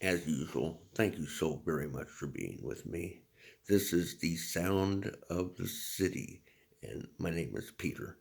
As usual, thank you so very much for being with me. This is the sound of the city, and my name is Peter.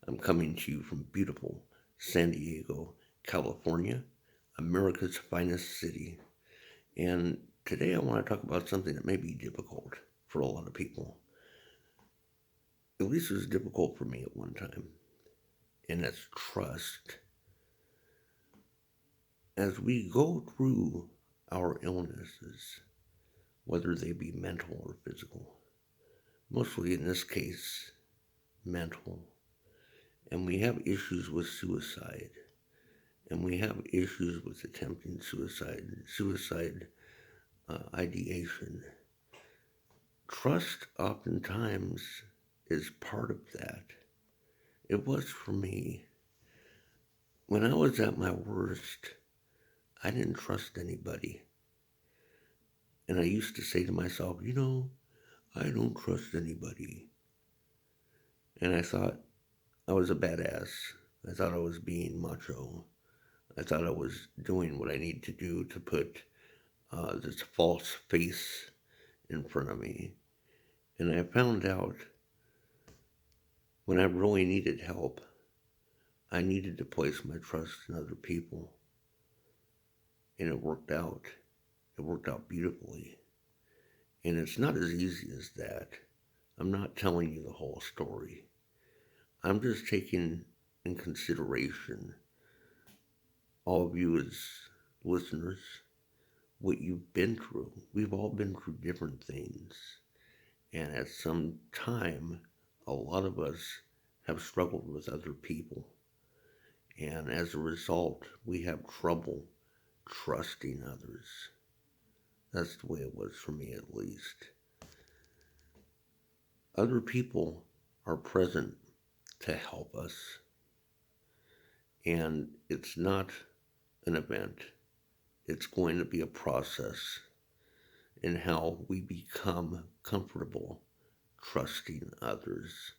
I'm coming to you from beautiful San Diego, California, America's finest city. And today I want to talk about something that may be difficult for a lot of people. At least it was difficult for me at one time, and that's trust. As we go through our illnesses, whether they be mental or physical, mostly in this case, mental, and we have issues with suicide, and we have issues with attempting suicide ideation. Trust oftentimes is part of that. It was for me. When I was at my worst, I didn't trust anybody. And I used to say to myself, I don't trust anybody. And I thought I was a badass. I thought I was being macho. I thought I was doing what I need to do to put this false face in front of me. And I found out when I really needed help, I needed to place my trust in other people. And it worked out. It worked out beautifully. And it's not as easy as that. I'm not telling you the whole story. I'm just taking in consideration all of you as listeners, what you've been through. We've all been through different things. And at some time, a lot of us have struggled with other people. And as a result, we have trouble trusting others. That's the way it was for me, at least. Other people are present to help us. And it's not an event, it's going to be a process in how we become comfortable trusting others.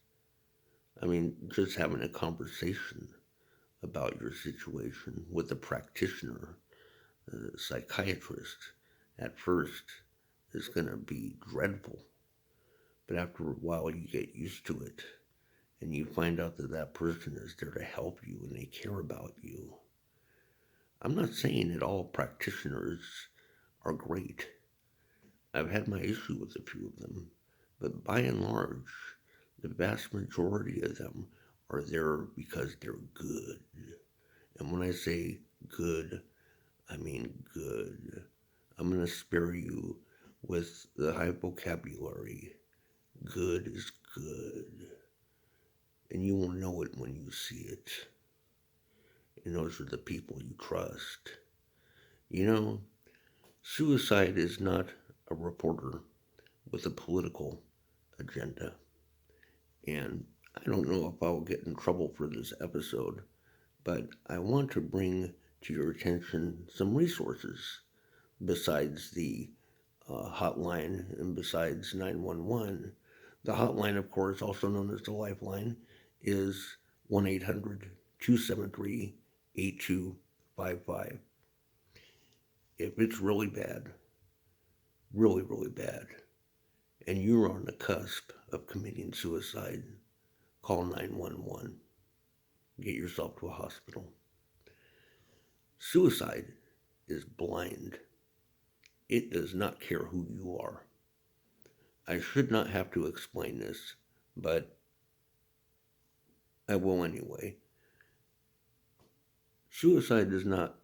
I mean, just having a conversation about your situation with a practitioner, a psychiatrist, at first is going to be dreadful. But after a while, you get used to it and you find out that that person is there to help you and they care about you. I'm not saying that all practitioners are great. I've had my issue with a few of them, but by and large, the vast majority of them are there because they're good. And when I say good, I mean good. I'm going to spare you with the high vocabulary. Good is good. And you will know it when you see it. And those are the people you trust. Suicide is not a reporter with a political agenda. And I don't know if I'll get in trouble for this episode, but I want to bring to your attention some resources besides the hotline and besides 911. The hotline, of course, also known as the Lifeline, is 1 800 273 8255. If it's really bad, really, really bad, and you're on the cusp of committing suicide, call 911. Get yourself to a hospital. Suicide is blind. It does not care who you are. I should not have to explain this, but I will anyway. Suicide does not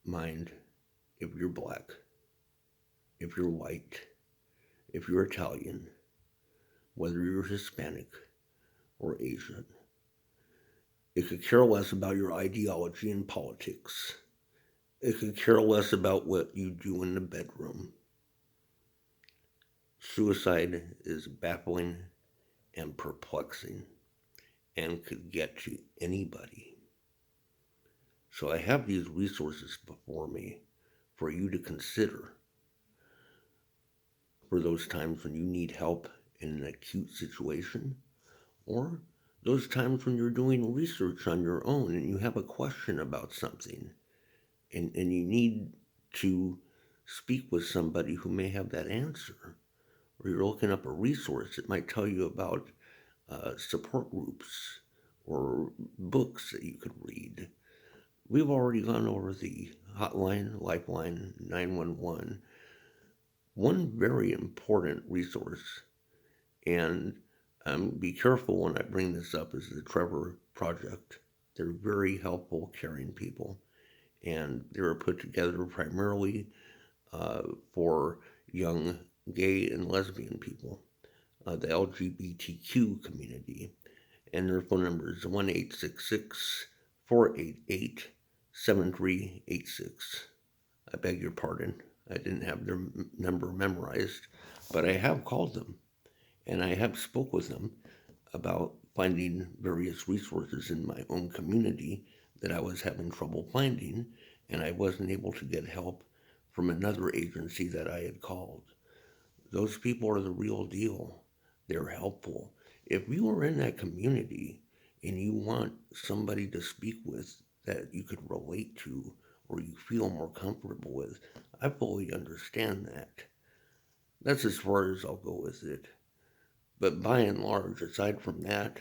mind if you're black, if you're white, if you're Italian, whether you're Hispanic or Asian. It could care less about your ideology and politics. It could care less about what you do in the bedroom. Suicide is baffling and perplexing and could get to anybody. So I have these resources before me for you to consider for those times when you need help in an acute situation, or those times when you're doing research on your own and you have a question about something and you need to speak with somebody who may have that answer, or you're looking up a resource that might tell you about support groups or books that you could read. We've already gone over the hotline, Lifeline, 911. One very important resource, and be careful when I bring this up, is the Trevor Project. They're very helpful, caring people, and they were put together primarily for young gay and lesbian people, the LGBTQ community, and their phone number is 1-866 488 7386. I beg your pardon. I didn't have their number memorized, but I have called them and I have spoke with them about finding various resources in my own community that I was having trouble finding, and I wasn't able to get help from another agency that I had called. Those people are the real deal. They're helpful. If you are in that community and you want somebody to speak with that you could relate to or you feel more comfortable with, I fully understand that. That's as far as I'll go with it. But by and large, aside from that,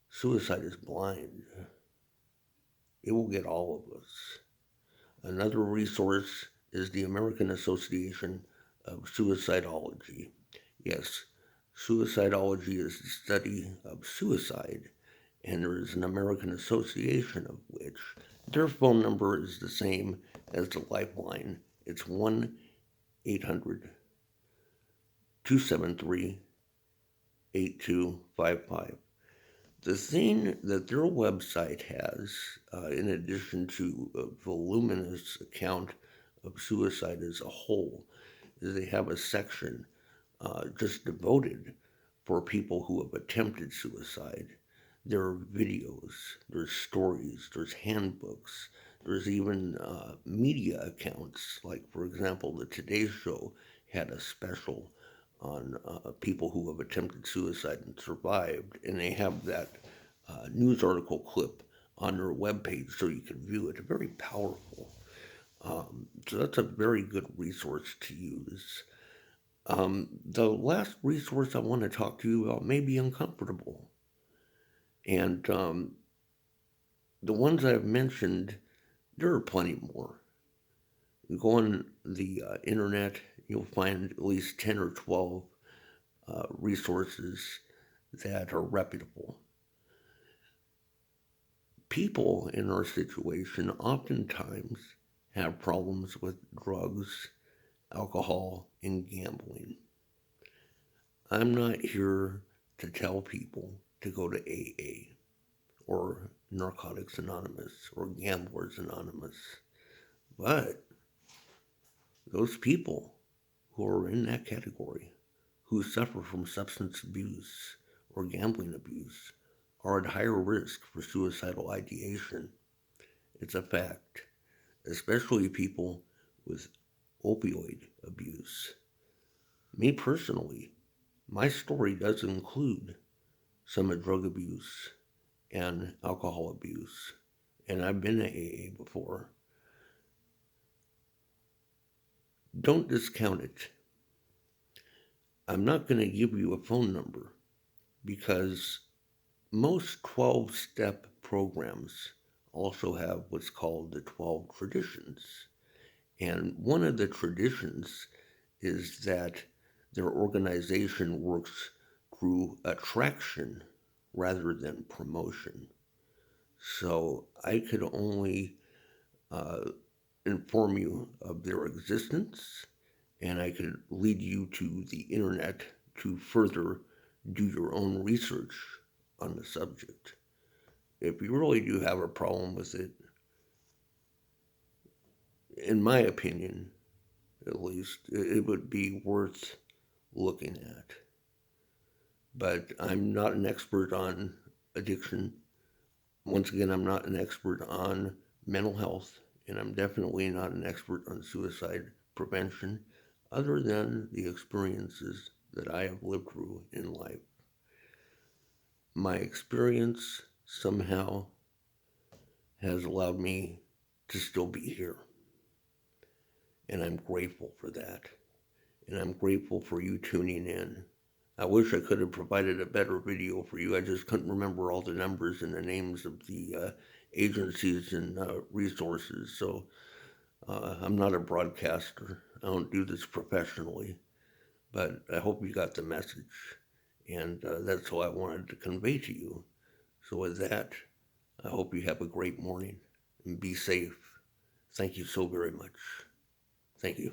suicide is blind. It will get all of us. Another resource is the American Association of Suicidology. Yes, suicidology is the study of suicide, and there is an American Association of which their phone number is the same as the Lifeline. It's 1-800 273 8255. The thing that their website has, in addition to a voluminous account of suicide as a whole, is they have a section just devoted for people who have attempted suicide. There are videos, there's stories, there's handbooks, there's even media accounts. Like, for example, the Today Show had a special on people who have attempted suicide and survived, and they have that news article clip on their webpage so you can view it. Very powerful. So that's a very good resource to use. The last resource I want to talk to you about may be uncomfortable. And the ones I've mentioned, there are plenty more. You go on the internet, you'll find at least 10 or 12 resources that are reputable. People in our situation oftentimes have problems with drugs, alcohol, and gambling. I'm not here to tell people to go to AA or Narcotics Anonymous or Gamblers Anonymous, but those people who are in that category, who suffer from substance abuse or gambling abuse, are at higher risk for suicidal ideation. It's a fact, especially people with opioid abuse. Me personally, my story does include some drug abuse and alcohol abuse, and I've been to AA before. Don't discount it. I'm not going to give you a phone number because most 12-step programs also have what's called the 12 traditions. And one of the traditions is that their organization works through attraction rather than promotion. So I could only inform you of their existence, and I could lead you to the internet to further do your own research on the subject. If you really do have a problem with it, in my opinion, at least, it would be worth looking at. But I'm not an expert on addiction. Once again, I'm not an expert on mental health, and I'm definitely not an expert on suicide prevention, other than the experiences that I have lived through in life. My experience somehow has allowed me to still be here. and I'm grateful for that. And I'm grateful for you tuning in. I wish I could have provided a better video for you. I just couldn't remember all the numbers and the names of the agencies and resources. So I'm not a broadcaster. I don't do this professionally, but I hope you got the message. And that's what I wanted to convey to you. So with that, I hope you have a great morning and be safe. Thank you so very much. Thank you.